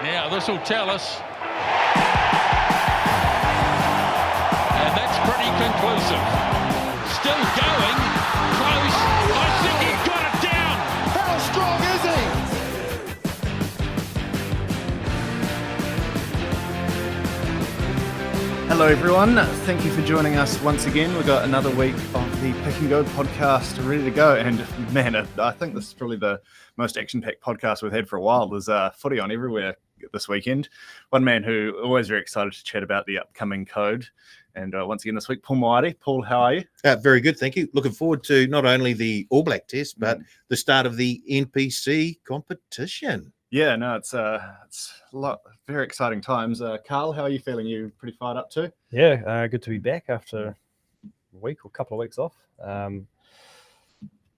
Now this will tell us. And that's pretty conclusive. Still going. Close. I think he got it down. How strong is he? Hello everyone, thank you for joining us once again. We've got another week of the Pick and Go podcast ready to go, and man, I think this is probably the most action-packed podcast we've had for a while. There's footy on everywhere this weekend. One man who always very excited to chat about the upcoming code, and once again this week, Paul Moati. Paul, how are you? Very good, thank you. Looking forward to not only the All Black Test, but the start of the NPC competition. Yeah, no, it's a lot, very exciting times. Karl, how are you feeling? You pretty fired up too? Yeah, good to be back after a week or a couple of weeks off.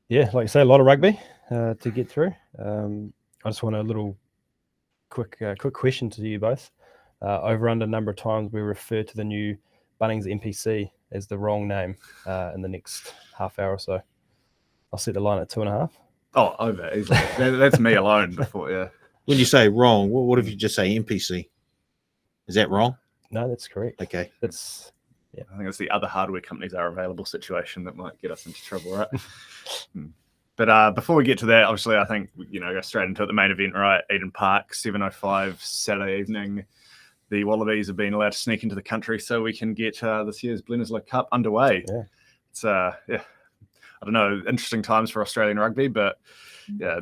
Yeah, like you say, a lot of rugby to get through. I just want a little quick question to you both. Over under number of times we refer to the new Bunnings NPC as the wrong name in the next half hour or so. I'll set the line at 2.5. Oh, over easily. That's me alone before, yeah. When you say wrong, what if you just say NPC? Is that wrong? No, that's correct. Okay. That's I think it's the other hardware companies are available situation that might get us into trouble, right? But before we get to that, obviously, I think, go straight into it, the main event, right? Eden Park, 7:05 Saturday evening. The Wallabies have been allowed to sneak into the country so we can get this year's Bledisloe Cup underway. Yeah. It's, I don't know, interesting times for Australian rugby, but yeah,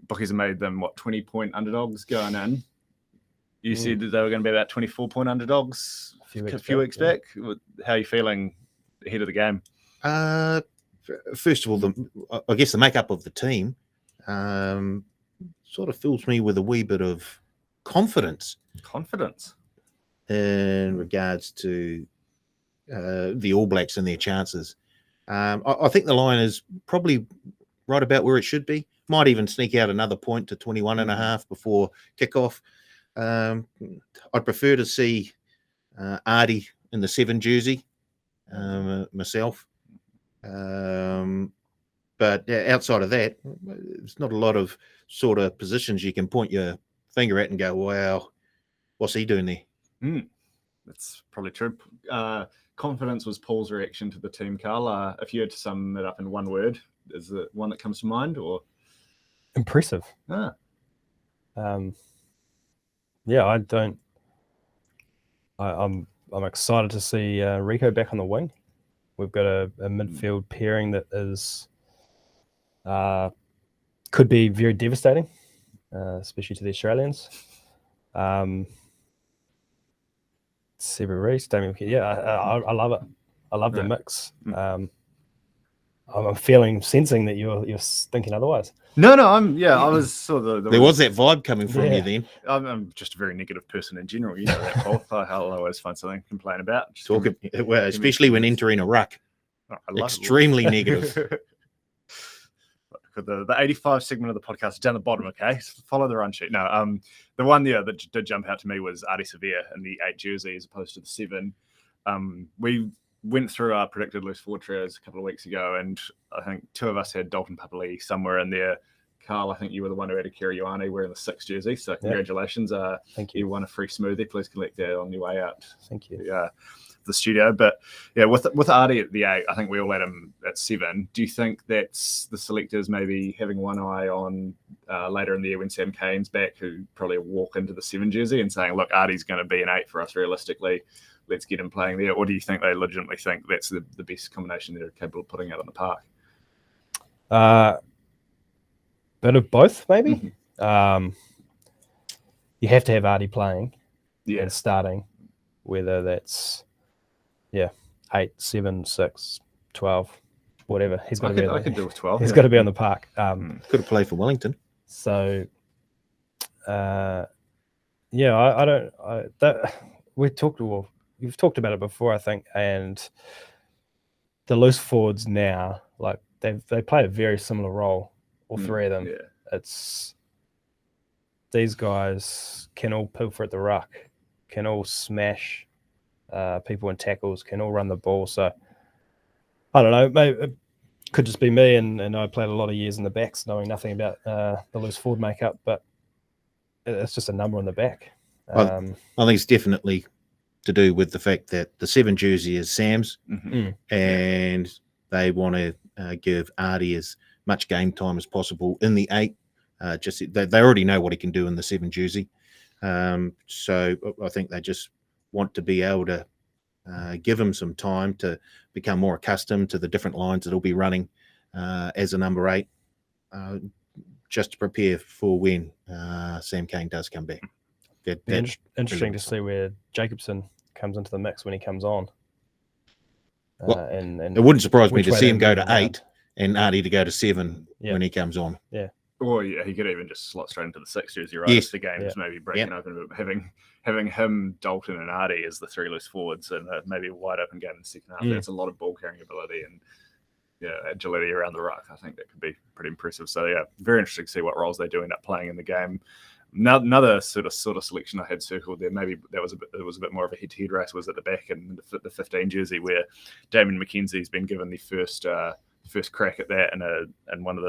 bookies have made them, 20-point underdogs going in. You said that they were going to be about 24-point underdogs a few weeks back. How are you feeling ahead of the game? First of all, I guess the makeup of the team sort of fills me with a wee bit of confidence. Confidence? In regards to the All Blacks and their chances. I think the line is probably right about where it should be. Might even sneak out another point to 21.5 before kickoff. I'd prefer to see Artie in the 7 jersey myself. But outside of that, there's not a lot of sort of positions you can point your finger at and go, wow, what's he doing there? That's probably true. Confidence was Paul's reaction to the team, Karl. If you had to sum it up in one word, is it one that comes to mind, or impressive? Yeah, I'm excited to see Rico back on the wing. We've got a midfield pairing that is could be very devastating, especially to the Australians. Several Reese, Damien. Yeah, I love it. I love the mix. I'm sensing that you're thinking otherwise. No, I was sort of there was that vibe coming from you then. I'm just a very negative person in general. You know that, Paul. I'll always find something to complain about. Especially when entering a ruck. Extremely negative. The 85 segment of the podcast is down the bottom, okay? So follow the run sheet. No, the one that did jump out to me was Artie Severe in the 8 jersey as opposed to the 7. We went through our predicted loose forward trios a couple of weeks ago, and I think 2 of us had Dalton Papali'i somewhere in there. Karl, I think you were the one who had a Kerry Ioane wearing the 6 jersey, so congratulations. Thank you. You won a free smoothie. Please collect that on your way out. Thank you. The studio. But yeah, with Artie at the 8, I think we all had him at 7. Do you think that's the selectors maybe having one eye on later in the year when Sam Kane's back, who probably walk into the 7 jersey and saying, look, Artie's going to be an 8 for us realistically, let's get him playing there? Or do you think they legitimately think that's the best combination they're capable of putting out on the park? Bit of both, maybe. You have to have Artie playing and starting, whether that's 8, 7, 6, 12, whatever. He's got to be. I could do with 12. He's got to be on the park. Could have played for Wellington. So, I don't. You've talked about it before, I think, and the loose forwards now, like they play a very similar role, all 3 of them. It's these guys can all pilfer at the ruck, can all smash people in tackles, can all run the ball. So I don't know, maybe it could just be me, and I played a lot of years in the backs knowing nothing about the loose forward makeup, but it's just a number on the back. I think it's definitely to do with the fact that the 7 jersey is Sam's, and they want to give Artie as much game time as possible in the 8. Just they already know what he can do in the 7 jersey, so I think they just want to be able to give him some time to become more accustomed to the different lines that he'll be running as a number 8, just to prepare for when Sam Cane does come back. Interesting to see where Jacobson comes into the mix when he comes on. Well, and it wouldn't surprise me to way see they him go move to around. 8 and Artie to go to 7 when he comes on. Or he could even just slot straight into the 6 jersey, right? Yes. If the game's maybe breaking open, but having him, Dalton, and Artie as the 3 loose forwards, and maybe a wide open game in the second half. That's a lot of ball carrying ability and agility around the ruck. I think that could be pretty impressive. So very interesting to see what roles they do end up playing in the game. Another sort of selection I had circled there, maybe there was a bit more of a head-to-head race, was at the back in the 15 jersey, where Damien McKenzie's been given the first crack at that in one of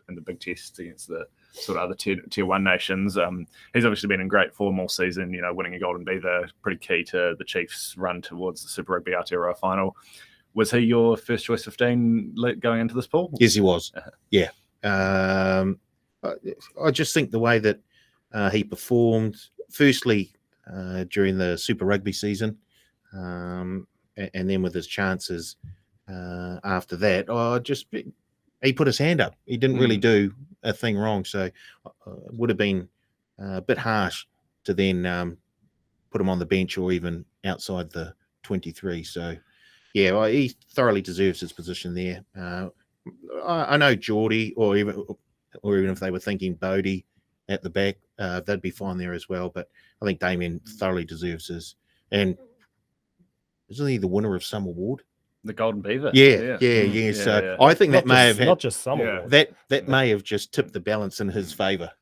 in the big test against the sort of other tier 1 nations. He's obviously been in great form all season, winning a Golden Beaver, pretty key to the Chiefs' run towards the Super Rugby Aotearoa final. Was he your first choice 15 going into this pool? Yes, he was. Yeah. I just think the way that he performed, firstly, during the Super Rugby season, and then with his chances after that, he put his hand up. He didn't really do a thing wrong, so it would have been a bit harsh to then put him on the bench or even outside the 23. So, he thoroughly deserves his position there. I know Geordie, or even if they were thinking Bodie at the back, they'd be fine there as well. But I think Damien thoroughly deserves his. And isn't he the winner of some award? The Golden Beaver. Yeah. So I think that may have not just some award. that may have just tipped the balance in his favour.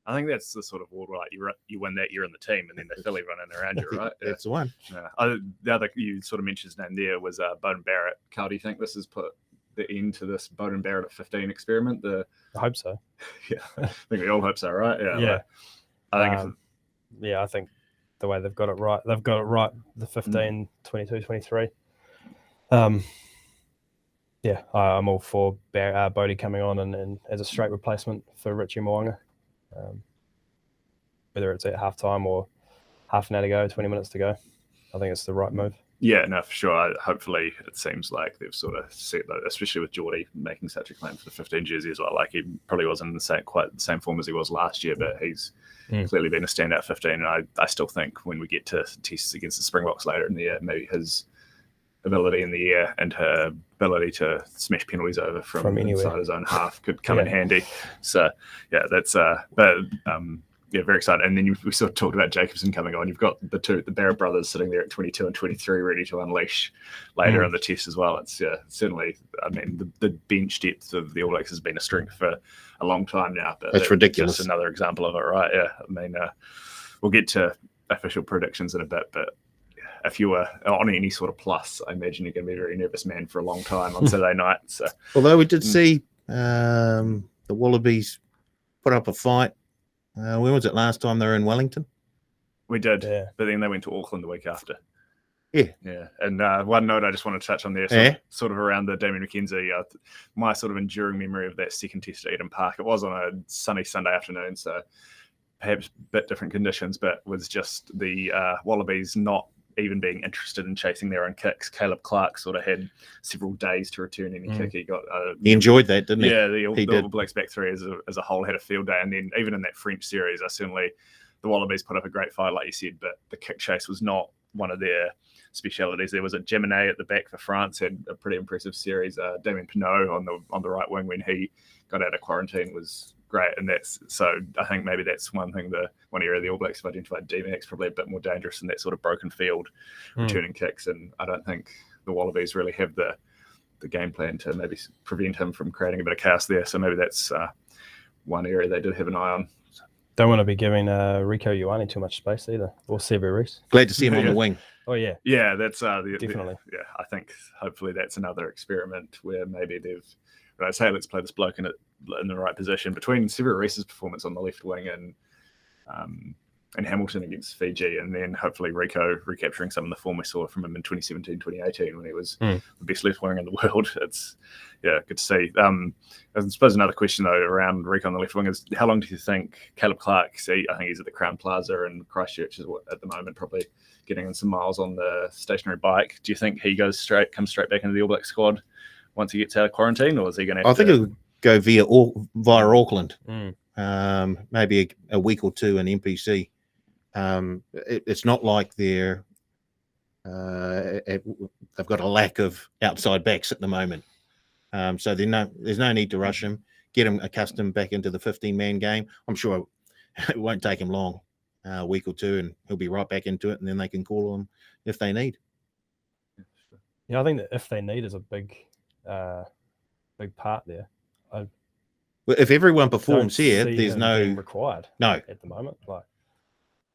I think that's the sort of award where you win that year in the team, and then they fill everyone in around you, right? That's the one. The other you sort of mentioned his name there was Bowden Barrett. Carl, do you think this has put the end to this Bowden Barrett at 15 experiment? I hope so. I think we all hope so, right? I think the way they've got it right, the 15, 22, 23. I'm all for Bodie coming on and as a straight replacement for Richie Mo'unga. Whether it's at halftime or half an hour to go, 20 minutes to go, I think it's the right move. Yeah, no, for sure. Hopefully, it seems like they've sort of set that, especially with Geordie making such a claim for the 15 jersey as well. Like, he probably wasn't in quite the same form as he was last year, but he's clearly been a standout 15. And I still think when we get to tests against the Springboks later in the year, maybe his ability in the air and her ability to smash penalties over from inside his own half could come in handy. So, that's very excited. And then we sort of talked about Jacobson coming on. You've got the Barrett brothers sitting there at 22 and 23 ready to unleash later in the test as well. It's certainly, I mean, the bench depth of the All Blacks has been a strength for a long time now. But that's ridiculous. Just another example of it, right? Yeah, I mean, we'll get to official predictions in a bit, but if you were on any sort of plus, I imagine you're going to be a very nervous man for a long time on Saturday night. So, although we did see the Wallabies put up a fight. When was it last time they were in Wellington? We did, but then they went to Auckland the week after. Yeah. And one note I just want to touch on there, sort of around the Damien McKenzie, my sort of enduring memory of that second test at Eden Park. It was on a sunny Sunday afternoon, so perhaps a bit different conditions, but was just the Wallabies not even being interested in chasing their own kicks. Caleb Clark sort of had several days to return any kick. He got he enjoyed that, didn't he? Yeah, the All Blacks back three as a whole had a field day, and then even in that French series, the Wallabies put up a great fight, like you said, but the kick chase was not one of their specialities. There was a Geminet at the back for France, had a pretty impressive series. Damien Pinot on the right wing when he got out of quarantine was great, and I think maybe that's one area the All Blacks have identified. D-Max probably a bit more dangerous in that sort of broken field returning kicks, and I don't think the Wallabies really have the game plan to maybe prevent him from creating a bit of chaos there. So maybe that's one area they did have an eye on. Don't want to be giving Rico Ioane too much space either, or Severis. Glad to see him on the wing. Oh yeah, that's definitely. I think hopefully that's another experiment where maybe they've. Let's play this bloke in the right position. Between Severis's performance on the left wing and in Hamilton against Fiji, and then hopefully Rico recapturing some of the form we saw from him in 2017, 2018 when he was the best left winger in the world. It's good to see. I suppose another question though around Rico on the left wing is how long do you think Caleb Clark? I think he's at the Crown Plaza in Christchurch at the moment, probably getting in some miles on the stationary bike. Do you think he comes straight back into the All Black squad once he gets out of quarantine, or is he going to? I think he'll go via Auckland. Maybe a week or two in NPC. It's not like they've got a lack of outside backs at the moment. So there's no need to rush him. Get him accustomed back into the 15-man game. I'm sure it won't take him long, a week or two, and he'll be right back into it, and then they can call him if they need. Yeah, I think that if they need is a big part there. If everyone performs here, there's no required. No, at the moment. Like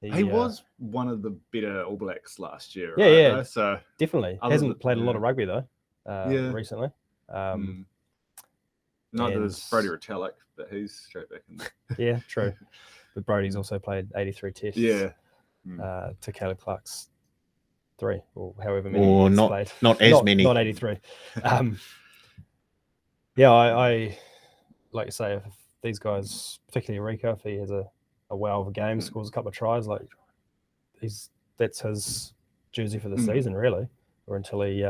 he was one of the better All Blacks last year. Yeah, right, yeah, though? So definitely hasn't played a lot of rugby though. Recently. Neither does Brodie Retallick, but he's straight back in there. Yeah, true. But Brodie's also played 83 tests. Yeah. To Caleb Clark's 3 or however many. Or he's not played. not as many. Not 83. I like you say, if these guys, particularly Rico, if he has a wow of a game, scores a couple of tries, like that's his jersey for the season, really, or until he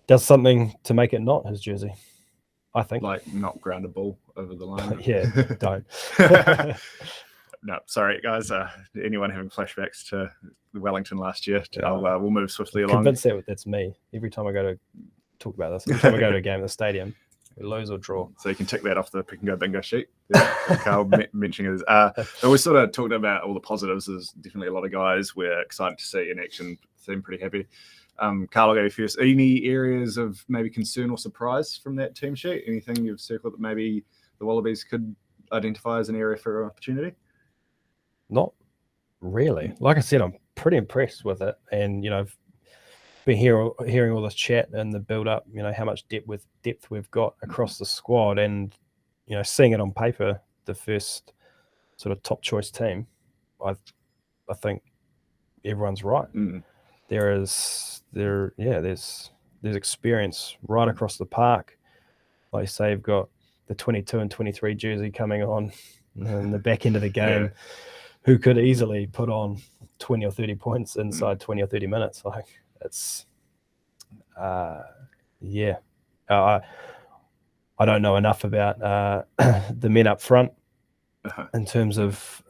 does something to make it not his jersey. I think, like not ground a ball over the line. Yeah, don't. No, sorry guys. Anyone having flashbacks to Wellington last year? We'll move swiftly along. Convinced that's me. Every time I go to talk about this, every time I go to a game at the stadium, we lose or draw. So you can tick that off the pick and go bingo sheet. Karl mentioning it. We sort of talked about all the positives. There's definitely a lot of guys we're excited to see in action. Seem pretty happy. Karl, I'll go first. Any areas of maybe concern or surprise from that team sheet? Anything you've circled that maybe the Wallabies could identify as an area for opportunity? Not really. Like I said, I'm pretty impressed with it. And, I've been hearing all this chat and the build-up, how much depth we've got across the squad. And, seeing it on paper, the first sort of top choice team, I think everyone's right. There's experience right across the park. Like you say, you've got the 22 and 23 jersey coming on in the back end of the game, who could easily put on 20 or 30 points inside 20 or 30 minutes. Like it's, I don't know enough about the men up front in terms of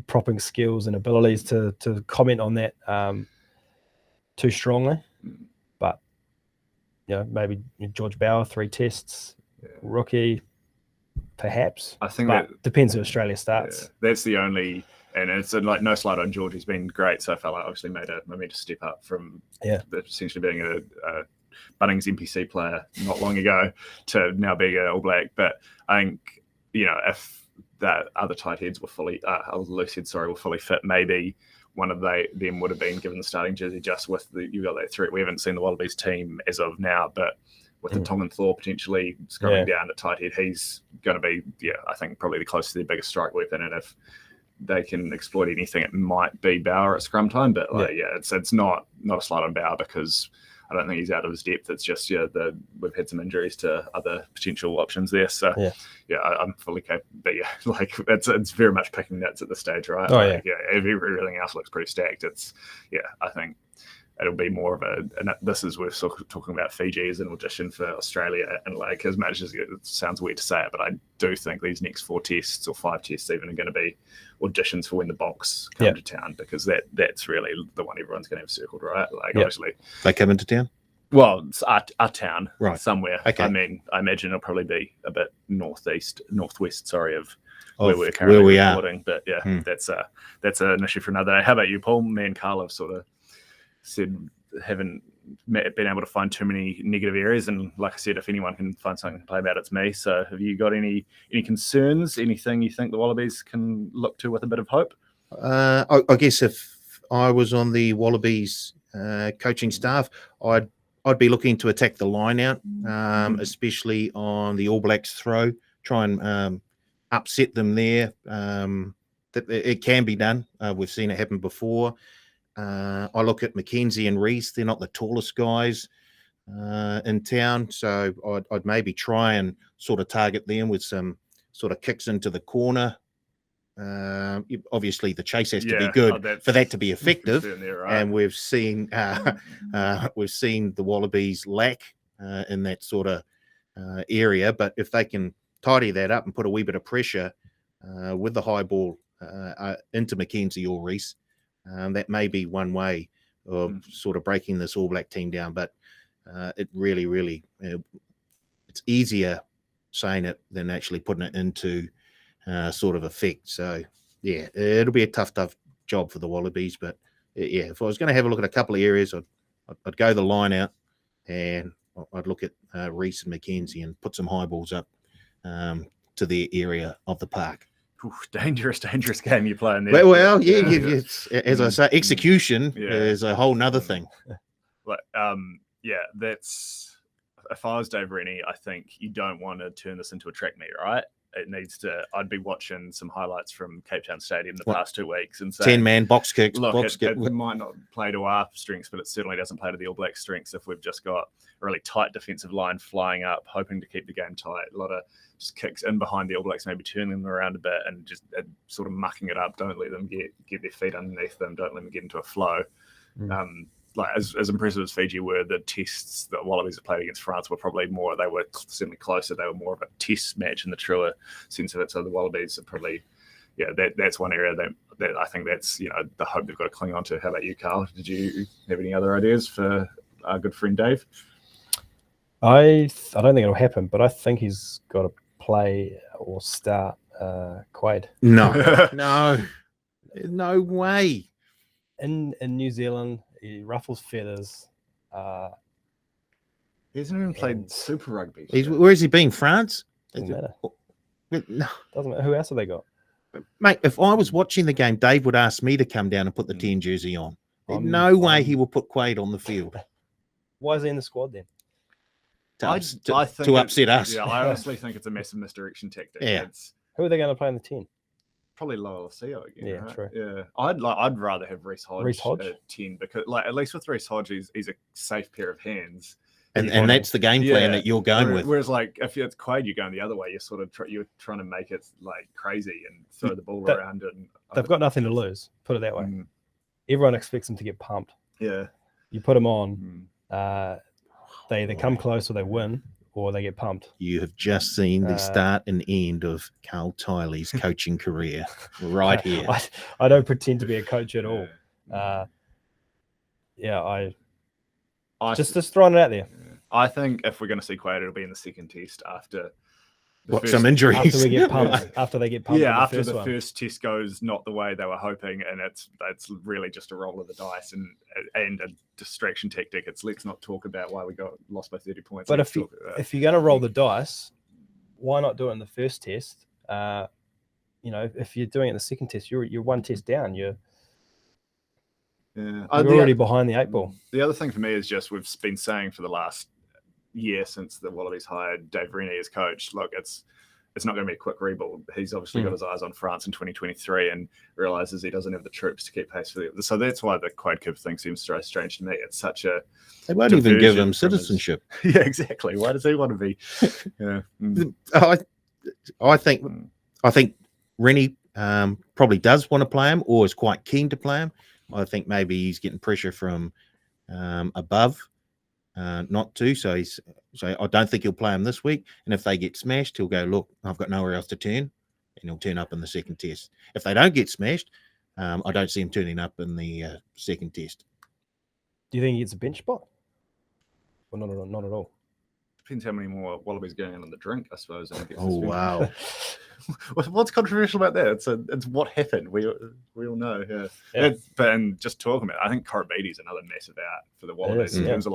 propping skills and abilities to comment on that too strongly, but maybe George Bauer 3 tests, rookie, perhaps. I think that depends who Australia starts. That's the only, and it's like no slight on George. He's been great so far. Like, obviously made a momentous step up from essentially being a Bunnings NPC player not long ago to now being an All Black. But I think if that other tight heads were fully, loose heads, were fully fit, maybe one of them would have been given the starting jersey just with you got that threat. We haven't seen the Wallabies team as of now, but with the Tongan Thor potentially scrubbing down at tight head, he's going to be, I think probably the closest to their biggest strike weapon. And if they can exploit anything, it might be Bauer at scrum time. But it's not a slight on Bauer because I don't think he's out of his depth. It's just we've had some injuries to other potential options there. So I'm fully capable. But it's very much picking nits at this stage, right? Everything else looks pretty stacked. It's I think it'll be more of and this is we're sort of talking about Fiji as an audition for Australia, and like as much as it sounds weird to say it, but I do think these next 4 tests or 5 tests even are going to be auditions for when the Boks come to town, because that's really the one everyone's going to have circled, right? Like obviously they come into town. Well, it's our town, right? Somewhere. Okay. I mean, I imagine it'll probably be a bit northwest, of where we're currently we recording. But that's an issue for another day. How about you, Paul? Me and Karl have sort of said haven't been able to find too many negative areas, and like I said, if anyone can find something to play about, it's me. So have you got any concerns, anything you think the Wallabies can look to with a bit of hope? I guess if I was on the Wallabies coaching staff, I'd be looking to attack the line out, especially on the All Blacks throw, try and upset them there. That it can be done. We've seen it happen before. I look at Mackenzie and Reese. They're not the tallest guys in town, so I'd maybe try and sort of target them with some sort of kicks into the corner. Obviously, the chase has to be good for that to be effective, right. and we've seen the Wallabies lack in that sort of area. But if they can tidy that up and put a wee bit of pressure with the high ball into Mackenzie or Reese, that may be one way of sort of breaking this All Black team down. But it really, it's easier saying it than actually putting it into sort of effect. So, yeah, it'll be a tough job for the Wallabies. But, yeah, if I was going to have a look at a couple of areas, I'd go the line out and I'd look at Reese and Mackenzie and put some high balls up to their area of the park. Ooh, dangerous game you're playing there. Well, yeah. As I say, execution is a whole nother thing. But, that's... If I was Dave Rennie, I think you don't want to turn this into a track meet, right? It needs to. I'd be watching some highlights from Cape Town Stadium the past 2 weeks and saying, 10-man box kicks. Look, it might not play to our strengths, but it certainly doesn't play to the All Blacks' strengths if we've just got a really tight defensive line flying up, hoping to keep the game tight. A lot of just kicks in behind the All Blacks, maybe turning them around a bit and just sort of mucking it up. Don't let them get their feet underneath them. Don't let them get into a flow. Like as impressive as Fiji were, the tests that Wallabies have played against France were probably more. They were certainly closer. They were more of a test match in the truer sense of it. So the Wallabies are probably, that's one area that I think that's the hope they've got to cling on to. How about you, Karl? Did you have any other ideas for our good friend Dave? I don't think it'll happen, but I think he's got to play or start Quaid. No way. In New Zealand, he ruffles feathers. He hasn't even played Super Rugby. Where has he been? France? Doesn't matter. No. Doesn't matter. Who else have they got? Mate, if I was watching the game, Dave would ask me to come down and put the 10 jersey on. There's no way he will put Quaid on the field. Why is he in the squad then? I think to upset us. Yeah, I honestly think it's a massive misdirection tactic. Yeah. Who are they going to play in the 10? Probably Loa Losio again. Yeah, right? true. Yeah, I'd rather have Reece Hodge at 10 because, at least with Reece Hodge, he's a safe pair of hands, and that's the game plan that you're going with. Whereas, if it's Quaid, you're going the other way. You're sort of you're trying to make it crazy and throw the ball around. And they've got nothing to lose. Put it that way. Everyone expects them to get pumped. Yeah, you put them on, they either come close or they win. Or they get pumped. You have just seen the start and end of Karl Tiley's coaching career right here. I don't pretend to be a coach at all. I just throwing it out there. I think if we're going to see Quaid, it'll be in the second test after some injuries. After we get pumped. After they get pumped. Yeah, after the first test goes not the way they were hoping, and it's really just a roll of the dice and a distraction tactic. Let's not talk about why we got lost by 30 points. But if you're going to roll the dice, why not do it in the first test? If you're doing it in the second test, you're one test down. You're already behind the 8 ball. The other thing for me is just we've been saying for the last year since the Wallabies hired Dave Rennie as coach, look, it's not going to be a quick rebuild. He's obviously got his eyes on France in 2023 and realizes he doesn't have the troops to keep pace for it. So that's why the Quaid Kip thing seems so strange to me. It's such a they won't even give him citizenship. Yeah, exactly. Why does he want to be? Yeah, I think Rennie probably does want to play him or is quite keen to play him. I think maybe he's getting pressure from above. Not to, so I don't think he'll play him this week. And if they get smashed, he'll go, look, I've got nowhere else to turn, and he'll turn up in the second test. If they don't get smashed, I don't see him turning up in the second test. Do you think he gets a bench spot? Well, not at all. Depends how many more Wallabies going in on the drink, I suppose. Oh wow! What's controversial about that? It's what happened. We all know. Yeah. And just talking about it, I think Korobedi's another massive out for the Wallabies in terms of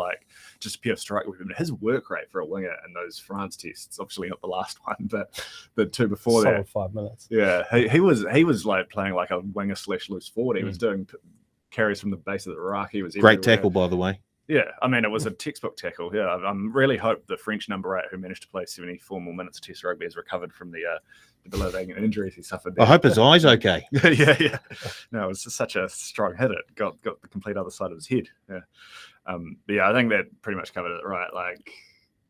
just pure strike with him. His work rate for a winger in those France tests, obviously not the last one, but the two before solid that. 5 minutes. Yeah, he was playing like a winger / loose forward. He was doing carries from the base of the ruck. He was great tackle, by the way. Yeah, I mean, it was a textbook tackle. Yeah, I'm really hope the French number 8, who managed to play 74 more minutes of Test rugby, has recovered from the debilitating injuries he suffered. I hope his eye's okay. yeah. No, it was just such a strong hit. It got the complete other side of his head. Yeah, but yeah, I think that pretty much covered it, right? Like,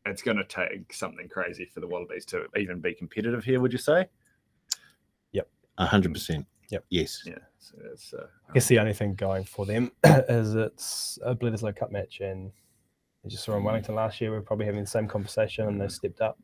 it's going to take something crazy for the Wallabies to even be competitive here. Would you say? 100%. Yep. Yes. Yeah. So it's, I guess the only thing going for them is it's a Bledisloe Cup match, and you just saw in Wellington last year. We're probably having the same conversation, and they stepped up.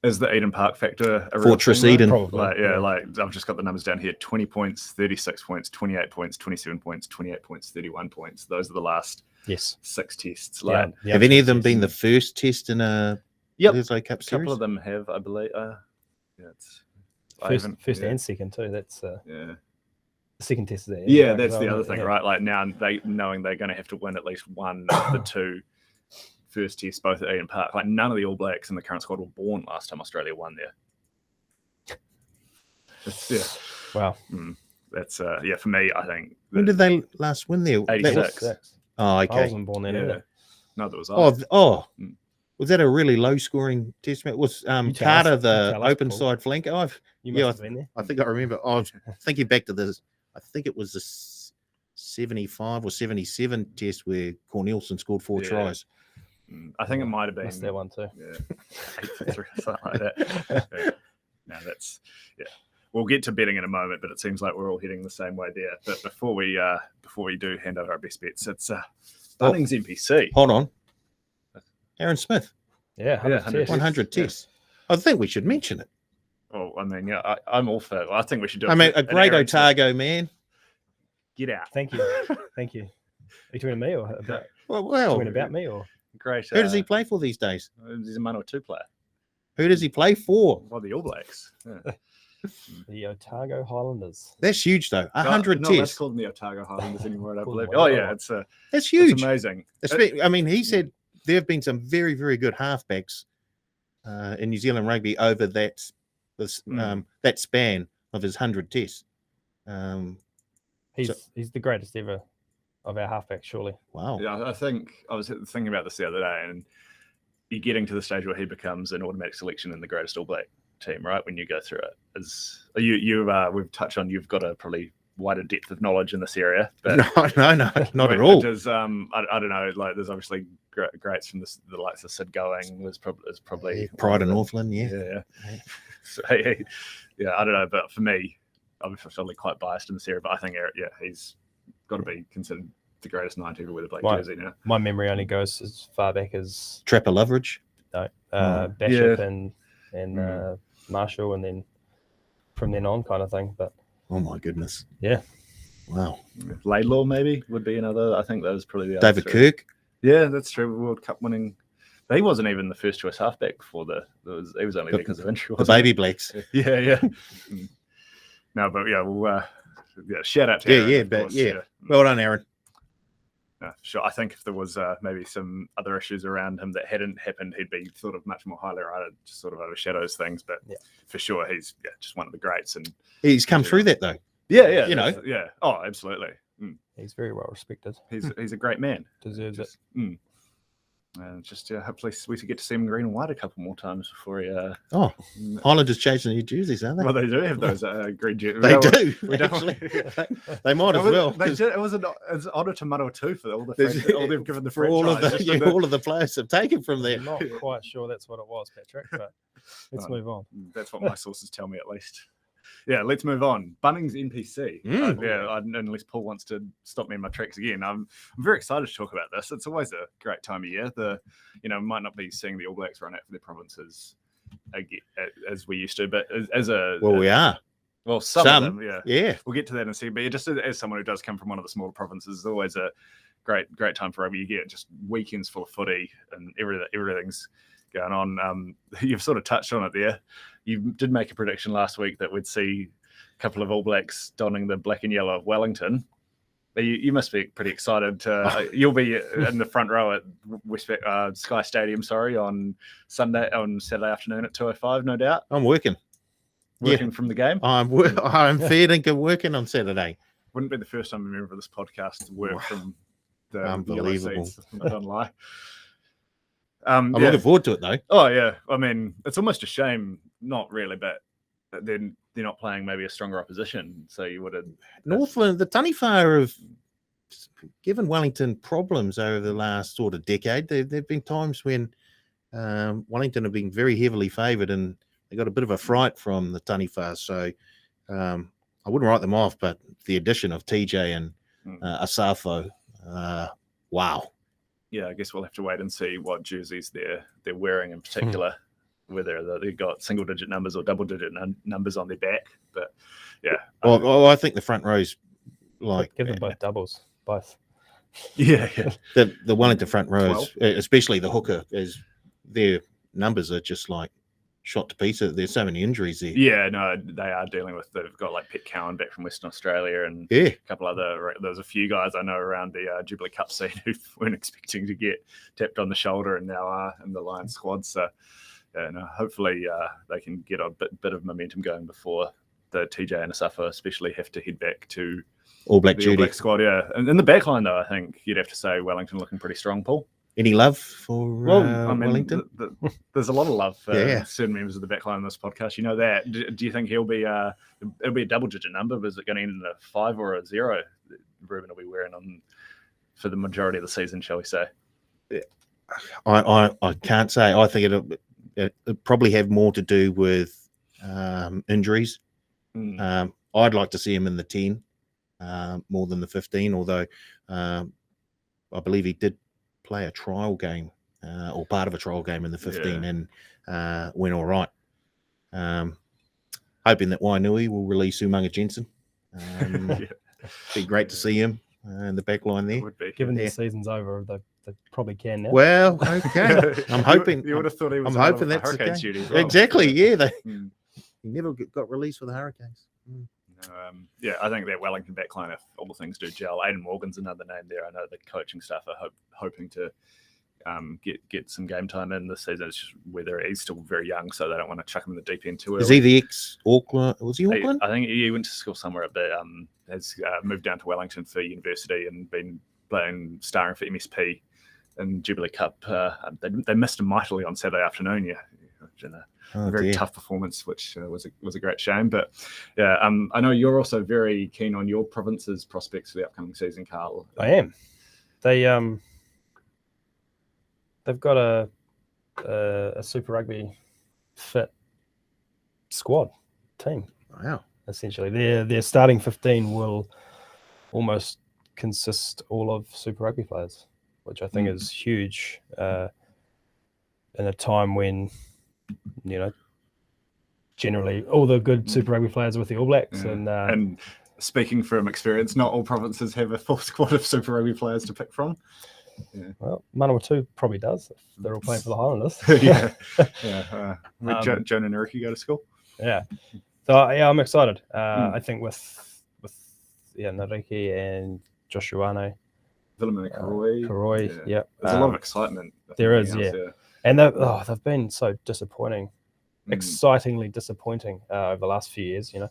Is the Eden Park factor a real Fortress thing, though? Eden. Probably. Probably, Like, yeah. like I've just got the numbers down here: 20 points, 36 points, 28 points, 27 points, 28 points, 31 points. Those are the last Yes. 6 tests. Yeah, Like, yeah, Have any of them yes. been the first test in a Yep. Bledisloe Cup a series? couple of them have, I believe. Yeah, it's First yeah, and second too? That's yeah. the second test is there. Yeah, that's the other thing, yeah. right? Like, now knowing they're going to have to win at least one of the 2 first tests, both at Eden Park. Like, none of the All Blacks in the current squad were born last time Australia won there. Yeah, Wow. that's yeah. For me, I think When did they last win there? That 86. was- Oh, I okay. wasn't born then Yeah. either. No, that was I. Oh, was that a really low-scoring test match? Was You tell Carter us- the you tell us, open Paul. side flanker? You Yeah, must have been there. I think I remember. I was thinking back to this. I think it was the 75 or 77 test where Cornelison scored 4 Yeah. tries. I think it might have been Missed that one too. Yeah, 8-3, something like that. Yeah. No, that's yeah. We'll get to betting in a moment, but it seems like we're all heading the same way there. But before we do hand over our best bets, it's Bunnings NPC. Hold on. Aaron Smith, Yeah, 100 Yeah, 100 tests. 100 Yeah. tests. I think we should mention it. Well, I mean, yeah, I'm all for it. I think we should do it. I mean, a An great Aaron Smith. Otago, man. Get out. Thank you. Thank you. Are you talking to me or about, Well, talking about me or? Great. who does he play for these days? He's a 1 or 2 player. Who does he play for? Well, the All Blacks. Yeah. The Otago Highlanders. That's huge, though. 100 No, let's tests. call them the Otago Highlanders anymore. I don't Call believe. them Oh what? yeah, it's That's it's huge. amazing. I mean, he said there have been some very, very good halfbacks in New Zealand rugby over that span of his 100 tests. He's the greatest ever of our halfbacks, surely. Wow. Yeah, I think I was thinking about this the other day, and you're getting to the stage where he becomes an automatic selection in the greatest All Black team, right? When you go through it, as we've touched on, you've got a probably wider depth of knowledge in this area. But No, not at all. Does I don't know. Like, there's obviously greats from the likes of Sid Going is probably Pride in Northland, yeah. Yeah. So, yeah, I don't know, but for me, I'm certainly quite biased in this area. But I think he's got to be considered the greatest 9 to ever wear the black jersey now. My memory only goes as far back as Trapper Loveridge. Bishop and Marshall, and then from then on, kind of thing. But Oh my goodness. yeah, Wow. Laidlaw maybe would be another. I think that was probably the other David 3. Kirk. Yeah, that's true. World Cup winning. But he wasn't even the first choice halfback before he was only because of injury. The wasn't Baby Blacks. he? Yeah. No, but yeah, we'll shout out to Aaron, of course. Well done, Aaron. Sure. I think if there was maybe some other issues around him that hadn't happened, he'd be sort of much more highly rated, just sort of overshadows things. But for sure, he's just one of the greats. And He's come through that though. yeah, You know. yeah. Oh, absolutely. he's very well respected. He's a great man. Deserves it. And hopefully we get to see him in green and white a couple more times before he. Oh, Highlanders chasing new jerseys, aren't they? Well, they do have those green jerseys. They do. We don't. Actually. They might as well. They did, it was an honour to Mano too for all they've given the For all of franchise. all of the players have taken from there. I'm not quite sure that's what it was, Patrick, but let's move on. That's what my sources tell me, at least. Yeah, let's move on. Bunnings NPC. Unless Paul wants to stop me in my tracks again. I'm very excited to talk about this. It's always a great time of year. Might not be seeing the All Blacks run out for their provinces as we used to, but We are. Well, some of them, yeah. Yeah. We'll get to that in a second. But just as someone who does come from one of the smaller provinces, it's always a great time for rugby. You get just weekends full of footy and everything's going on. You've sort of touched on it there. You did make a prediction last week that we'd see a couple of All Blacks donning the black and yellow of Wellington. You must be pretty excited. You'll be in the front row at Sky Stadium, on Saturday afternoon at 2:05, no doubt. I'm working From the game. I'm fair dinkum working on Saturday. Wouldn't be the first time a member of this podcast to work from the yellow Unbelievable. seats, I don't lie. I'm looking forward to it though. Oh yeah, I mean, it's almost a shame, not really, but then they're not playing maybe a stronger opposition. So you would have Northland, the Taniwha have given Wellington problems over the last sort of decade. There've been times when Wellington have been very heavily favoured and they got a bit of a fright from the Taniwha. So I wouldn't write them off, but the addition of TJ and Asafo, wow. Yeah, I guess we'll have to wait and see what jerseys they're wearing in particular, whether they've got single-digit numbers or double-digit numbers on their back. But yeah, Well, I think the front row's like Give them both doubles, both. yeah. the Wellington front rows, especially the hooker, is their numbers are just like shot to pieces. There's so many injuries there. Yeah, no, they are dealing with. They've got like Pet Cowan back from Western Australia, and Yeah. a couple other. There's a few guys I know around the Jubilee Cup scene who weren't expecting to get tapped on the shoulder, and now are in the Lions squad. So, yeah, no, hopefully they can get a bit of momentum going before the TJ and Asafo especially have to head back to All Black the All duty. Black squad. Yeah, and in the back line though, I think you'd have to say Wellington looking pretty strong, Paul. Any love for Wellington? There's a lot of love for Yeah. certain members of the backline in this podcast. You know that. Do you think he'll be? It'll be a double-digit number, but is it going to end in a 5 or a 0? That Ruben will be wearing on for the majority of the season, shall we say? I can't say. I think it'll probably have more to do with injuries. I'd like to see him in the 10 more than the 15, although I believe he did play a trial game or part of a trial game in the 15 and went all right. Hoping that Wainui will release Umaga Jensen. Be great to see him in the back line there. Would be. Given the season's over, they probably can now. Well, okay. I'm hoping. You would have thought he was. I'm hoping that's the Hurricanes case. duty as well. Exactly. Yeah, Mm. he never got released for the Hurricanes. Yeah, I think that Wellington backline, if all things do gel, Aidan Morgan's another name there. I know the coaching staff are hoping to get some game time in this season. It's just whether he's still very young, so they don't want to chuck him in the deep end too early. Is he the ex-Auckland? Was he Auckland? I think he went to school somewhere up there. Has moved down to Wellington for university and been starring for MSP in Jubilee Cup. They missed him mightily on Saturday afternoon. A very tough performance, which was a great shame. But yeah, I know you're also very keen on your province's prospects for the upcoming season, Karl. I am. They've got a Super Rugby fit squad team. Wow. Essentially, their starting 15 will almost consist all of Super Rugby players, which I think is huge in a time when, generally all the good Super Rugby players are with the All Blacks. Yeah. And speaking from experience, not all provinces have a full squad of Super Rugby players to pick from. Yeah. Well, Manawatu probably does if they're all playing for the Highlanders. Where'd Jonah Naruki go to school? Yeah. So I'm excited. I think with Naruki and Joshuane, Villamina Karoi, yeah. There's a lot of excitement. There is, yeah. And they've been so disappointing, excitingly disappointing over the last few years. And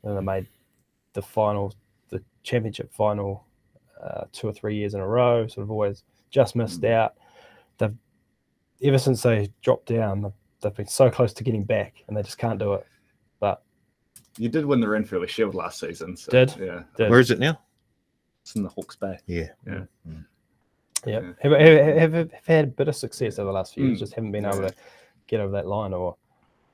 they made the championship final 2 or 3 years in a row. Sort of always just missed out. Ever since they dropped down, they've been so close to getting back, and they just can't do it. But you did win the Renfrew Shield last season. So, Did. Where is it now? It's in the Hawke's Bay. Yeah. Have had a bit of success over the last few years, just haven't been able to get over that line. Or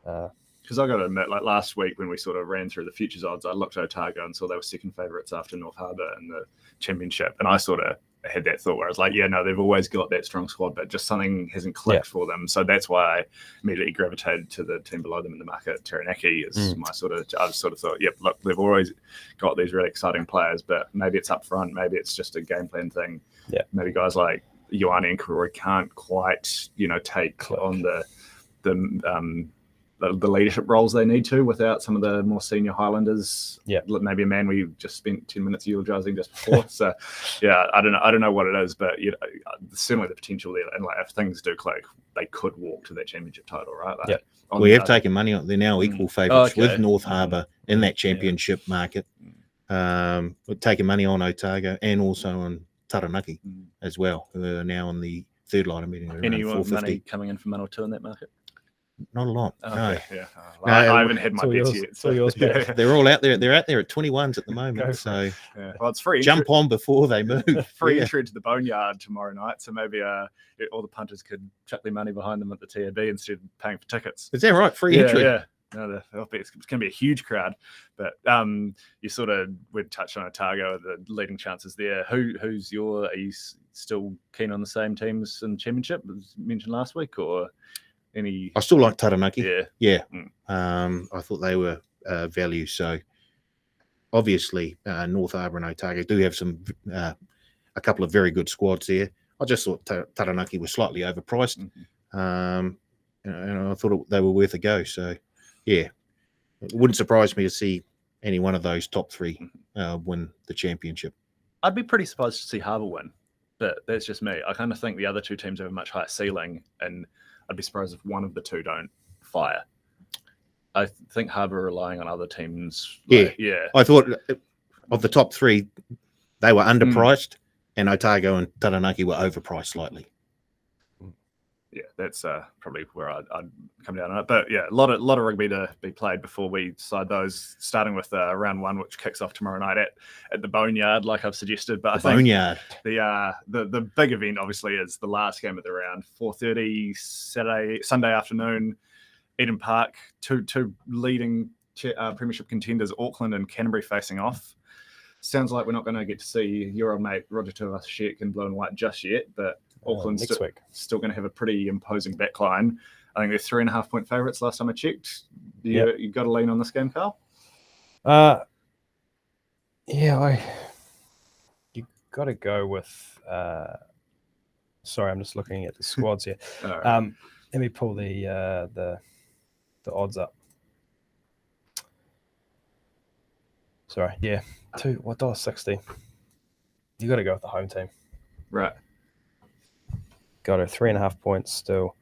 because I got to admit, like last week when we sort of ran through the futures odds, I looked at Otago and saw they were second favourites after North Harbour in the championship, and I sort of had that thought where I was like, yeah, no, they've always got that strong squad, but just something hasn't clicked for them. So that's why I immediately gravitated to the team below them in the market. Taranaki is my I sort of thought, yep, look, they've always got these really exciting players, but maybe it's up front, maybe it's just a game plan thing. Yeah. Maybe guys like Ioane and Karoi can't quite, take on the leadership roles they need to without some of the more senior Highlanders. Yeah, maybe a man we just spent 10 minutes eulogising just before. So, yeah, I don't know what it is, but certainly the potential there. And if things do click, they could walk to that championship title, right? We have taken money on. They're now equal favourites with North Harbour in that championship market. We're taking money on Otago and also on Taranaki as well, who are now on the third line of meeting. Any money 450. coming in from 1 or 2 in that market? Not a lot. Oh, no. okay, yeah. No, I haven't had my it's all bets yours. yet. It's all yours, yeah, Bev. yeah. They're all out there. They're out there at 21s at the Go moment. for So Yeah. Well, it's free. jump on before they move. Free Yeah. entry to the Boneyard tomorrow night, so maybe all the punters could chuck their money behind them at the TAB instead of paying for tickets. Is that right? Free entry. Yeah. No, it's going to be a huge crowd, but you sort of would touch on Otago, the leading chances there. Are you still keen on the same teams in the championship as mentioned last week, or any? I still like Taranaki. Yeah. Yeah. Mm. I thought they were value. So obviously, North Harbour and Otago do have a couple of very good squads there. I just thought Taranaki was slightly overpriced, and I thought they were worth a go. So, yeah, it wouldn't surprise me to see any one of those top 3 win the championship. I'd be pretty surprised to see Harbour win, but that's just me. I kind of think the other 2 teams have a much higher ceiling, and I'd be surprised if one of the 2 don't fire. I think Harbour are relying on other teams. Yeah. I thought of the top 3, they were underpriced, and Otago and Taranaki were overpriced slightly. Yeah, that's probably where I'd come down on it. But yeah, a lot of rugby to be played before we decide those. Starting with round 1, which kicks off tomorrow night at the Boneyard, like I've suggested. But I think Boneyard. The big event obviously is the last game of the round, 4:30 Sunday afternoon, Eden Park. Two leading premiership contenders, Auckland and Canterbury, facing off. Sounds like we're not going to get to see your old mate Roger Tuivasa-Sheck in blue and white just yet, but Auckland's next week still going to have a pretty imposing backline. I think they're 3.5-point favourites last time I checked. You got to lean on this game, Karl? You got to go with. Sorry, I'm just looking at the squads here. Right. Let me pull the odds up. Sorry, yeah, $1.60. You got to go with the home team. Right. Got her 3.5 points still.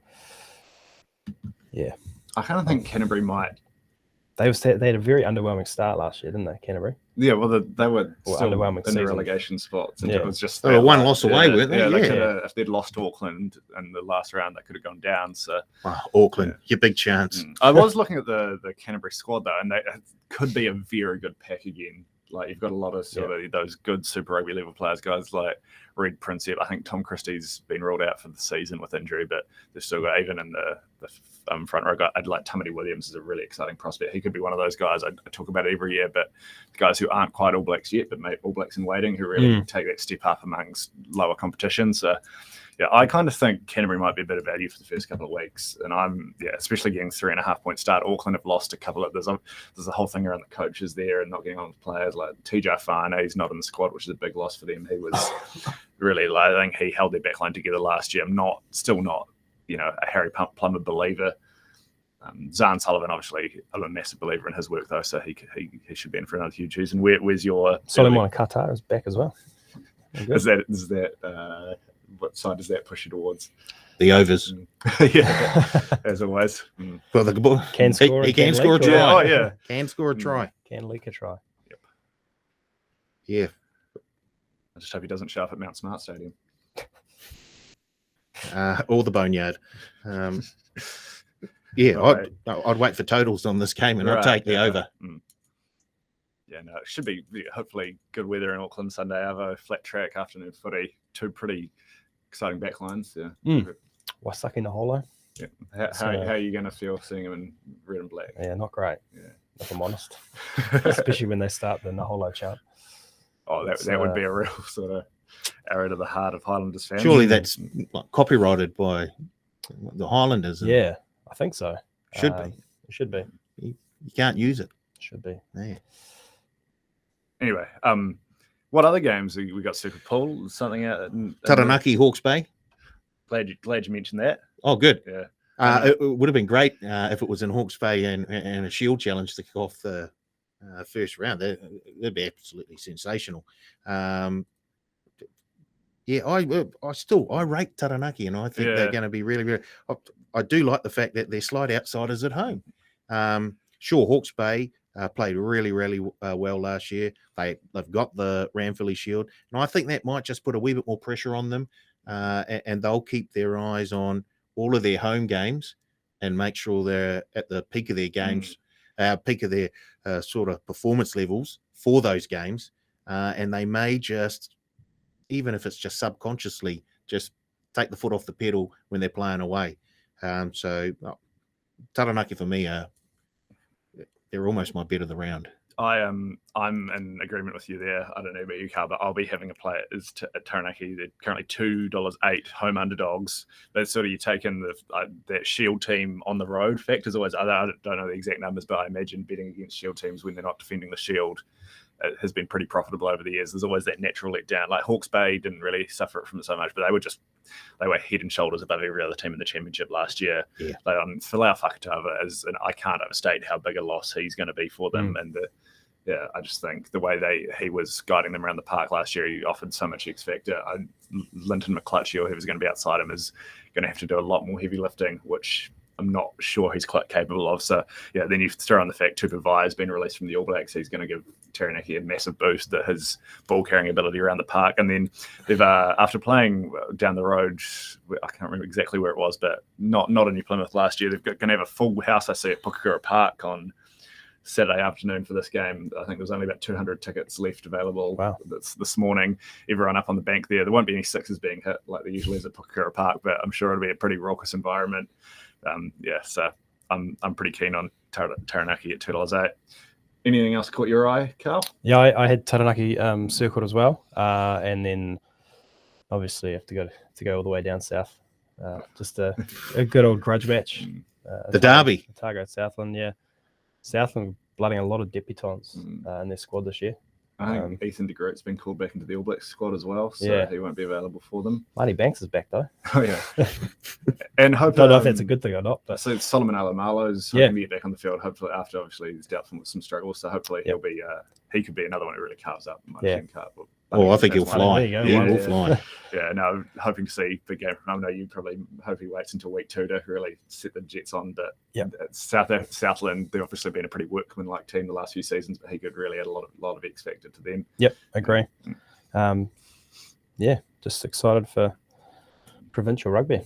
Yeah, I kind of think Canterbury might. they had a very underwhelming start last year, didn't they, Canterbury? Yeah, well, they were still underwhelming in the season. relegation spots. And Yeah. it was just They were one loss away, weren't they? Yeah, Yeah. could've, if they'd lost to Auckland in the last round, they could have gone down. So Auckland, your big chance. I was looking at the Canterbury squad though, and it could be a very good pack again. Like you've got a lot of sort of those good Super Rugby level players, guys like Red Princep. I think Tom Christie's been ruled out for the season with injury, but they've still got, even in the front row, I'd like Tamati Williams is a really exciting prospect. He could be one of those guys. I talk about it every year, but the guys who aren't quite All Blacks yet, but All Blacks in waiting, who really take that step up amongst lower competition. So yeah, I kind of think Canterbury might be a bit of value for the first couple of weeks, and especially getting 3.5-point start. Auckland have lost a couple of. There's a whole thing around the coaches there and not getting on with players like TJ Fana. He's not in the squad, which is a big loss for them. He was really, I think he held their backline together last year. I'm still not, a Harry Plummer believer. Zahn Sullivan, obviously, I'm a massive believer in his work though, so he should be in for another huge season. Where's your Solomon Qatar is back as well. Is that what side does that push you towards? The overs. Yeah, as always. Well, the boy Can score. He can score a leak, try. Yeah, oh yeah, Can score a try. Can leak a try. Yeah. I just hope he doesn't show up at Mount Smart Stadium. Or the Boneyard. I'd wait for totals on this game and I'd take the over. Yeah, no, it should be hopefully good weather in Auckland Sunday. Arvo, flat track, afternoon footy, two pretty exciting backlines. Yeah. Wasaki Naholo. Yeah. How are you going to feel seeing him in red and black? Yeah, not great. Yeah. If I'm honest. Especially when they start the Naholo chant. Oh, that would be a real sort of arrow to the heart of Highlanders fans. Surely that's copyrighted by the Highlanders. Yeah, I think so. Should be. It should be. You can't use it. Should be. Yeah. Anyway, what other games? We got Super Pool, something out. Taranaki, Hawke's Bay. Glad you mentioned that. Oh, good. Yeah. It would have been great if it was in Hawke's Bay and a Shield challenge to kick off the first round. That'd be absolutely sensational. I rate Taranaki, and I think they're going to be really, really. I do like the fact that they're slight outsiders at home. Sure, Hawke's Bay played really, really well last year. They've got the Ranfurly Shield, and I think that might just put a wee bit more pressure on them, and they'll keep their eyes on all of their home games and make sure they're at the peak of their games, peak of their sort of performance levels for those games, and they may just, even if it's just subconsciously, just take the foot off the pedal when they're playing away. So Taranaki for me, they're almost my bet of the round. I'm in agreement with you there. I don't know about you, Karl, but I'll be having a play at Taranaki. They're currently $2.08 home underdogs. But sort of you take in that Shield team on the road. Fact is always, I don't know the exact numbers, but I imagine betting against Shield teams when they're not defending the Shield has been pretty profitable over the years. There's always that natural letdown. Like Hawke's Bay didn't really suffer from it so much, but they were head and shoulders above every other team in the championship last year. Yeah. Falau Fakatava and I can't overstate how big a loss he's going to be for them. And I just think the way he was guiding them around the park last year, he offered so much X factor. Linton McClutchy, or whoever's going to be outside him, is going to have to do a lot more heavy lifting, which I'm not sure he's quite capable of. So, then you throw on the fact Tupu Vai has been released from the All Blacks. He's going to give Taranaki a massive boost to his ball-carrying ability around the park. And then they've, after playing down the road, I can't remember exactly where it was, but not in New Plymouth last year, they're going to have a full house, I see, at Pukakura Park on Saturday afternoon for this game. I think there's only about 200 tickets left available. Wow. This morning. Everyone up on the bank there. There won't be any sixes being hit like there usually is at Pukakura Park, but I'm sure it'll be a pretty raucous environment. So I'm pretty keen on Taranaki at $2.08. Anything else caught your eye, Karl? Yeah, I had Taranaki circled as well, and then obviously have to go all the way down south. Just a good old grudge match. The derby. Otago Southland, yeah. Southland blooding a lot of debutants in their squad this year. I think Ethan de Groot's been called back into the All Blacks squad as well, so he won't be available for them. Marty Banks is back though. Oh yeah, and hope don't know if that's a good thing or not. But so Solomon Alomalo's hoping to get back on the field. Hopefully, after obviously he's dealt with some struggles, so hopefully he'll be. He could be another one who really carves up. I think he'll fly. He'll fly. Yeah, no, hoping to see big game. I know you probably hope he waits until week 2 to really set the Jets on. But Southland, they've obviously been a pretty workmanlike team the last few seasons, but he could really add a lot of X factor to them. Yep, agree. Just excited for provincial rugby.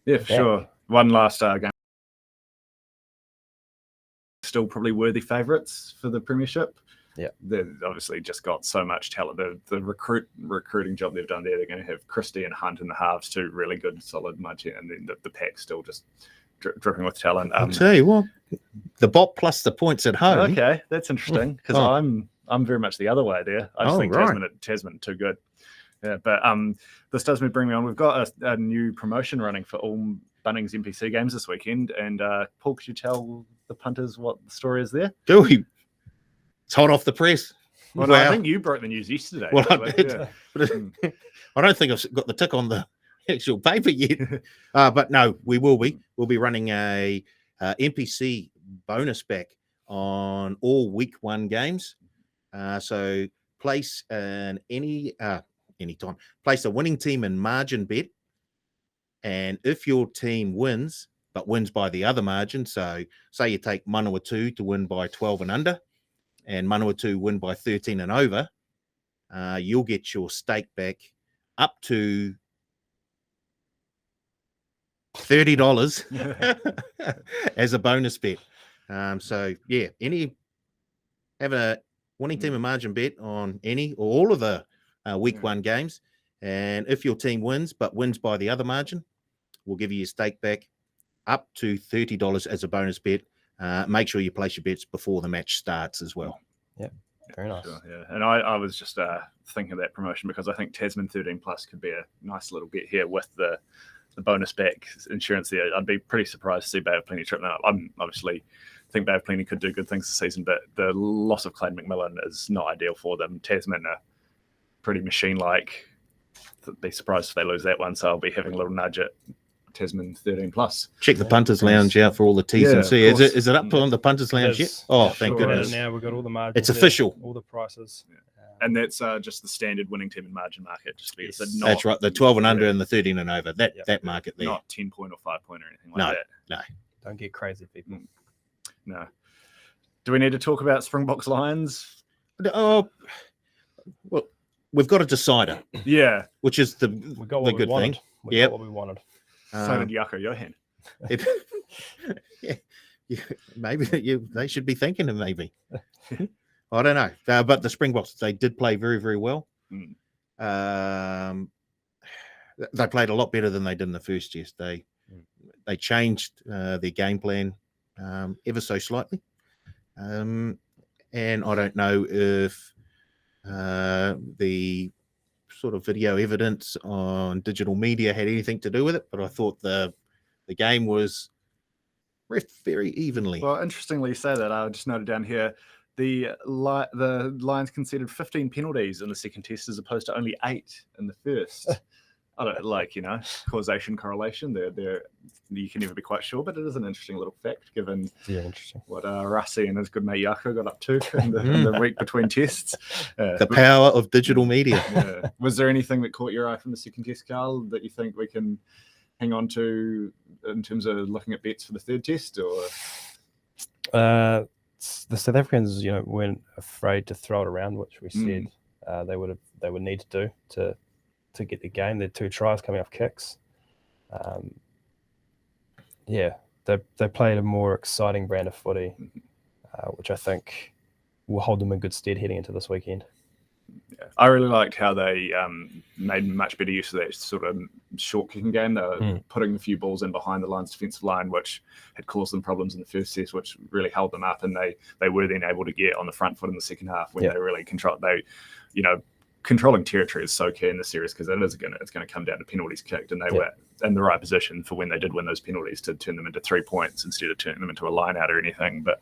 Yeah, for sure. One last game. Still probably worthy favourites for the premiership. Yeah, they've obviously just got so much talent. The recruiting job they've done there. They're going to have Christie and Hunt in the halves, two really good, solid margin, and then the pack still just dripping with talent. I'll tell you what, the bot plus the points at home. Okay, that's interesting because I'm very much the other way there. I just think Tasman too good. Yeah, but this does bring me on. We've got a new promotion running for all Bunnings NPC games this weekend, and Paul, could you tell the punters what the story is there? Do we? It's hot off the press. Well, I think you broke the news yesterday. Well, I did. Yeah. But I don't think I've got the tick on the actual paper yet. But no, we will be. We'll be running a NPC bonus back on all week 1 games. So place anytime. Place a winning team in margin bet. And if your team wins, but wins by the other margin, so say you take Manawatu to win by 12 and under, and Manawatu win by 13 and over, you'll get your stake back up to $30 as a bonus bet. Have a winning team and margin bet on any or all of the week 1 games, and if your team wins but wins by the other margin, we'll give you your stake back up to $30 as a bonus bet. Make sure you place your bets before the match starts as well. Yeah, very nice. Sure, yeah, and I was just thinking of that promotion because I think Tasman 13 Plus could be a nice little bet here with the bonus back insurance there. I'd be pretty surprised to see Bay of Plenty trip. Now, I'm obviously think Bay of Plenty could do good things this season, but the loss of Clayton McMillan is not ideal for them. Tasman are pretty machine-like. Be surprised if they lose that one, so I'll be having a little nudge at Tasman 13 Plus. Check the Punters Lounge out for all the T's and C's. Is it up on the Punters Lounge yet? Oh, thank goodness. Now we've got all the margins. It's official. All the prices. Yeah. And that's just the standard winning team and margin market. Just to be, that's right. The 12 and under and the 13 and over. That market there. Not 10 point or 5 point or anything like that. No. Don't get crazy, people. No. Do we need to talk about Springboks Lions? Oh, well, we've got a decider, Yeah. which is the We got the what we good wanted. thing. We Yep. got what we wanted. So did Yako Johan. Maybe they should be thinking of maybe. I don't know, but the Springboks, they did play very, very well. They played a lot better than they did in the first test. They changed their game plan ever so slightly, and I don't know if the sort of video evidence on digital media had anything to do with it, but I thought the game was ref very evenly. Well, interestingly, you say that. I just noted down here the Lions conceded 15 penalties in the second test as opposed to only 8 in the first. I don't like, causation, correlation. They're you can never be quite sure, but it is an interesting little fact given what Rassi and his good mate Yako got up to in the week between tests. The power of digital media. Yeah. Was there anything that caught your eye from the second test, Karl, that you think we can hang on to in terms of looking at bets for the third test? Or the South Africans, weren't afraid to throw it around, which we said they would need to do to get the game. Their 2 tries coming off kicks. They played a more exciting brand of footy, which I think will hold them in good stead heading into this weekend. Yeah. I really liked how they made much better use of that sort of short kicking game. They were putting a few balls in behind the Lions' defensive line, which had caused them problems in the first test, which really held them up. And they were then able to get on the front foot in the second half when they really controlled. Controlling territory is so key in this series because it's going to come down to penalties kicked, and they were in the right position for when they did win those penalties to turn them into 3 points instead of turning them into a line out or anything. But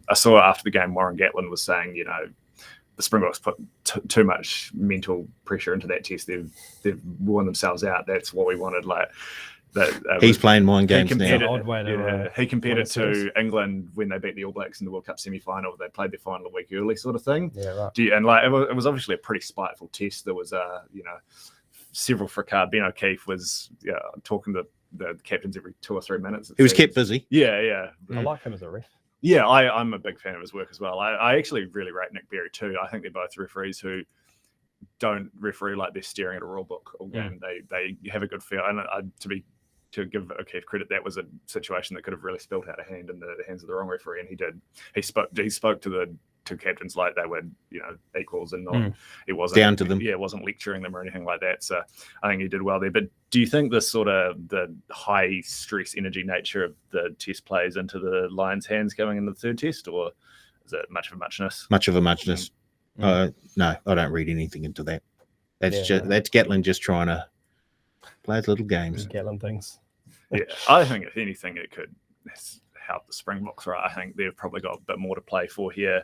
I saw after the game Warren Gatland was saying, the Springboks put too much mental pressure into that test. They've worn themselves out. That's what we wanted. He's playing mind games now. He compared it to England when they beat the All Blacks in the World Cup semi-final. They played their final a week early, sort of thing. Yeah, right. It was obviously a pretty spiteful test. There was several fracas. Ben O'Keefe was talking to the captains every 2 or 3 minutes. He was kept busy. Yeah. I like him as a ref. Yeah, I'm a big fan of his work as well. I actually really rate Nick Berry too. I think they're both referees who don't referee like they're staring at a rule book all game. They have a good feel. And to give O'Keefe credit, that was a situation that could have really spilled out of hand in the hands of the wrong referee, and he did. He spoke to the 2 captains like they were, equals, and not it wasn't down to them. Yeah, it wasn't lecturing them or anything like that. So I think he did well there. But do you think this sort of the high stress energy nature of the test plays into the Lions' hands going into the third test, or is it much of a muchness? Much of a muchness. No, I don't read anything into that. That's that's Gatland just trying to play his little games. Gatland things. Yeah, I think if anything, it could help the Springboks. Right, I think they've probably got a bit more to play for here.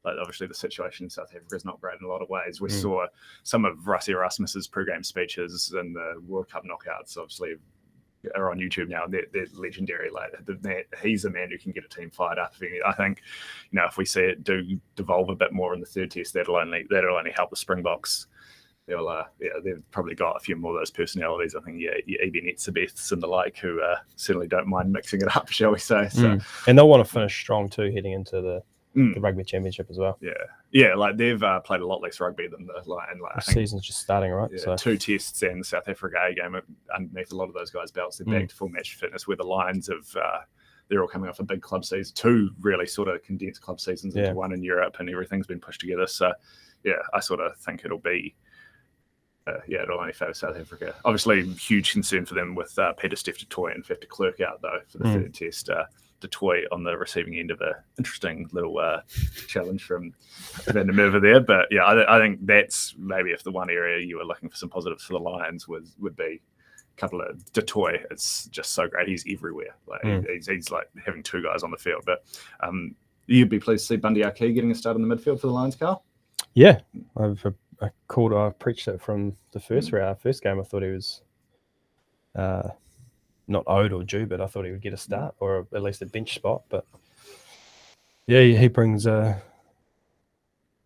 Like obviously, the situation in South Africa is not great in a lot of ways. We saw some of Rassi Erasmus's pre-game speeches in the World Cup knockouts. Obviously, are on YouTube now, and they're legendary. Like he's a man who can get a team fired up. I think, if we see it devolve a bit more in the third test, that'll only help the Springboks. They've probably got a few more of those personalities. I think, E.B. Netzebeths and the like, who certainly don't mind mixing it up, shall we say. So, and they'll want to finish strong too, heading into the rugby championship as well. Yeah, like they've played a lot less rugby than the the season's just starting, right? Yeah, so 2 tests and the South Africa A game underneath a lot of those guys' belts. They're back to full match fitness, where the Lions they're all coming off a big club season, 2 really sort of condensed club seasons into one in Europe, and everything's been pushed together. So, I sort of think it'll be. It'll only favour South Africa. Obviously, huge concern for them with Peter Steph du Toit and Faf de Klerk out, though, for the third test. Du Toit on the receiving end of an interesting little challenge from Van der Merwe there. But, I think that's maybe if the one area you were looking for some positives for the Lions would be a couple of Du Toit. It's just so great. He's everywhere. He's like having 2 guys on the field. But you'd be pleased to see Bundy Aki getting a start in the midfield for the Lions, Karl? Yeah, I preached it from the first game. I thought he was not owed or due, but I thought he would get a start or at least a bench spot. But he brings a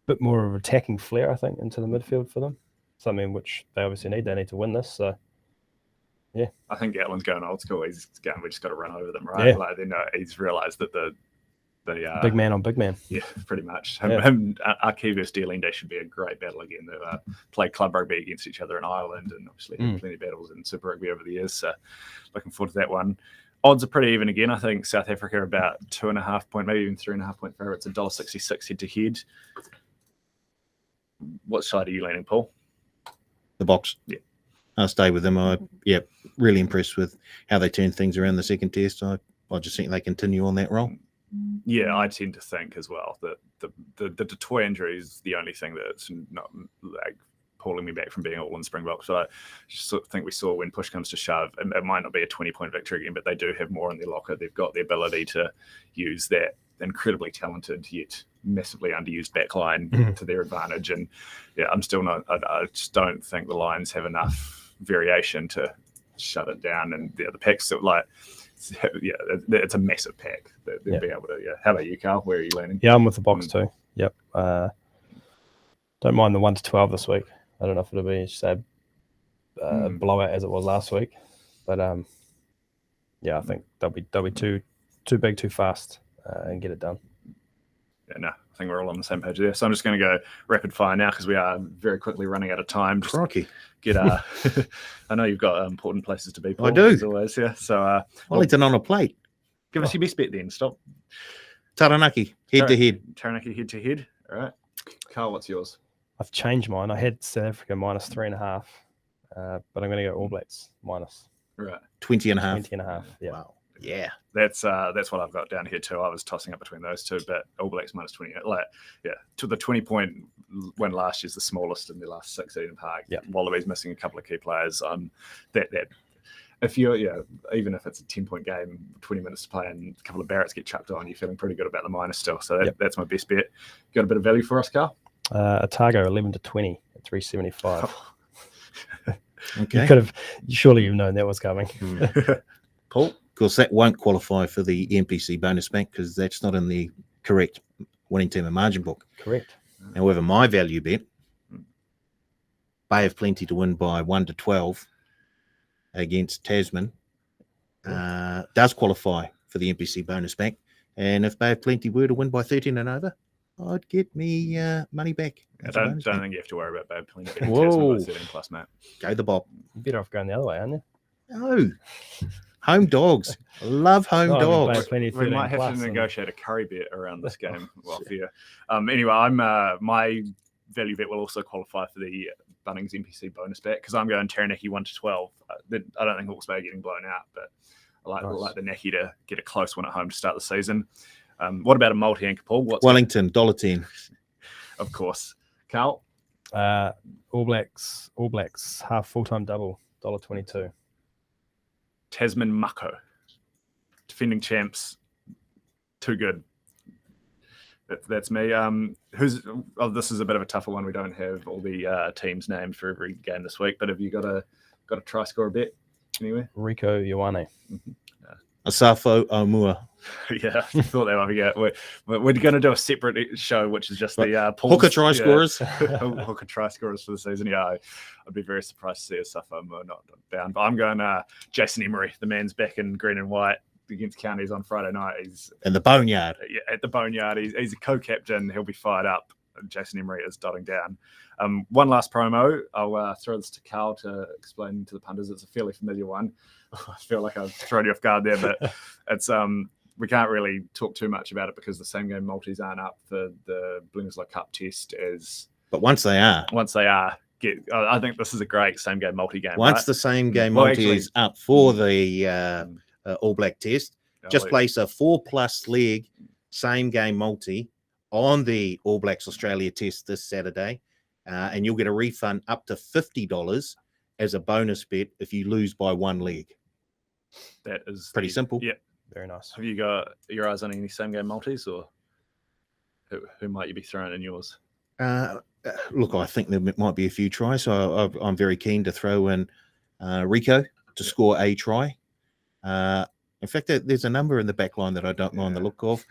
bit more of attacking flair, I think, into the midfield for them. Something which they obviously need. They need to win this. So I think Gatland's going old school. He's going. We just got to run over them, right? Yeah. He's realised that the Big man on big man. Yeah, pretty much. Yeah. Archie versus Dealende should be a great battle again. They've played club rugby against each other in Ireland and obviously had plenty of battles in Super Rugby over the years. So looking forward to that one. Odds are pretty even again. I think South Africa are about 2.5 point, maybe even 3.5 point favourites. $1.66 head to head. What side are you leaning, Paul? The Boks. Yeah. I'll stay with them. Really impressed with how they turned things around the second test. I just think they continue on that roll. Yeah, I tend to think as well that the Detroit injury is the only thing that's not like pulling me back from being all in Springboks. So I just sort of think we saw when push comes to shove, it might not be a 20-point victory again, but they do have more in their locker. They've got the ability to use that incredibly talented yet massively underused backline to their advantage. And yeah, I'm still not. I just don't think the Lions have enough variation to shut it down. And the packs that it's a massive pack. They'll be able to. Yeah. How about you, Karl? Where are you leaning? Yeah, I'm with the Boks too. Yep. Don't mind the 1 to 12 this week. I don't know if it'll be just a blowout as it was last week, but I think they'll be too big, too fast, and get it done. Yeah, no, I think we're all on the same page there. So I'm just going to go rapid fire now because we are very quickly running out of time. Just Crikey. Get I know you've got important places to be, Paul, I do. as always. Yeah. So Wellington on a plate. give us your best bet then. Stop. Taranaki, head to head. Taranaki head to head. All right. Karl, what's yours? I've changed mine. I had South Africa -3.5, but I'm going to go All Blacks minus Right. 20.5. 20.5. Yeah. Wow. Yeah. That's what I've got down here too. I was tossing up between those two, but All Blacks -20. To the 20-point win last year's the smallest in the last 6 Eden Park. Yeah. Wallabies missing a couple of key players. That if you're even if it's a 10-point game, 20 minutes to play, and a couple of Barretts get chucked on, you're feeling pretty good about the minus still. So that's my best bet. Got a bit of value for us, Karl? Otago 11 to 20 at 375. Okay. Surely you've known that was coming. Paul? Of course, that won't qualify for the NPC bonus bank because that's not in the correct winning team and margin book. Correct. However, my value bet, Bay of Plenty to win by 1 to 12 against Tasman, does qualify for the NPC bonus bank. And if Bay of Plenty were to win by 13 and over, I'd get me money back. I don't think you have to worry about Bay of Plenty. Whoa. 13+, mate. Go the Bob. You're better off going the other way, aren't you? No. Home dogs. Love home dogs. Plenty We might have to negotiate a curry bet around this game. Anyway, I'm my value bet will also qualify for the Bunnings NPC bonus bet because I'm going Taranaki 1 to 12. I don't think Hawke's Bay are getting blown out, but I like the Naki to get a close one at home to start the season. What about a multi-anchor, Paul? Wellington, $1.10. Of course. Karl? All Blacks, half full-time double, $1.22. Tasman Mako. Defending champs. Too good. That's me. This is a bit of a tougher one. We don't have all the teams named for every game this week, but have you got a try score bet anywhere? Rico Ioane. Asafo Omua. Yeah, I thought that might be good. We're going to do a separate show, which is just the hooker try scorers. Hooker try scorers for the season. Yeah, I'd be very surprised to see Asafo Omua not down. But I'm going Jason Emery. The man's back in green and white against Counties on Friday night. He's in the Boneyard. Yeah, at the Boneyard. He's a co-captain. He'll be fired up. Jason Emery is dotting down. One last promo. I'll throw this to Karl to explain to the punters. It's a fairly familiar one. I feel like I've thrown you off guard there, but it's we can't really talk too much about it because the same game multis aren't up for the Bledisloe Cup test as. But once they are, I think this is a great same game multi game. Once the same game multi is up for the All Black test, just place a 4+ leg same game multi on the All Blacks Australia test this Saturday, and you'll get a refund up to $50 as a bonus bet if you lose by 1 leg. That is pretty simple. Yeah, very nice. Have you got your eyes on any same game multis, or who might you be throwing in yours? Look, I think there might be a few tries, so I'm very keen to throw in Rico to score a try. In fact, there's a number in the back line that I don't mind the look of.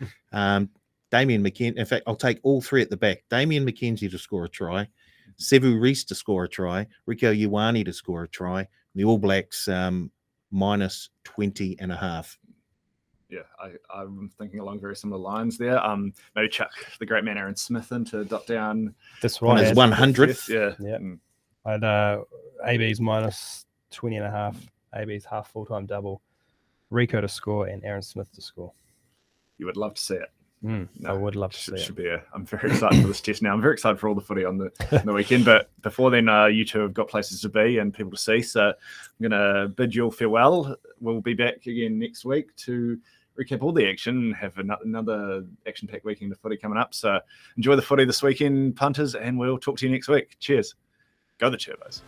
Damien McKenzie. In fact, I'll take all three at the back. Damien McKenzie to score a try, Sevu Reece to score a try, Rico Ioane to score a try. The All Blacks -20.5. I'm thinking along very similar lines there. Maybe chuck the great man Aaron Smith in to dot down That's On right. his 100th. Yeah. Yeah. Mm. I'd AB's minus 20.5, AB's half full-time double, Rico to score and Aaron Smith to score. You would love to see it. I would love to see it. Should be I'm very excited for this test now. I'm very excited for all the footy on the weekend. But before then, you two have got places to be and people to see. So I'm going to bid you all farewell. We'll be back again next week to recap all the action and have another action-packed weekend of footy coming up. So enjoy the footy this weekend, punters, and we'll talk to you next week. Cheers. Go the Turbos.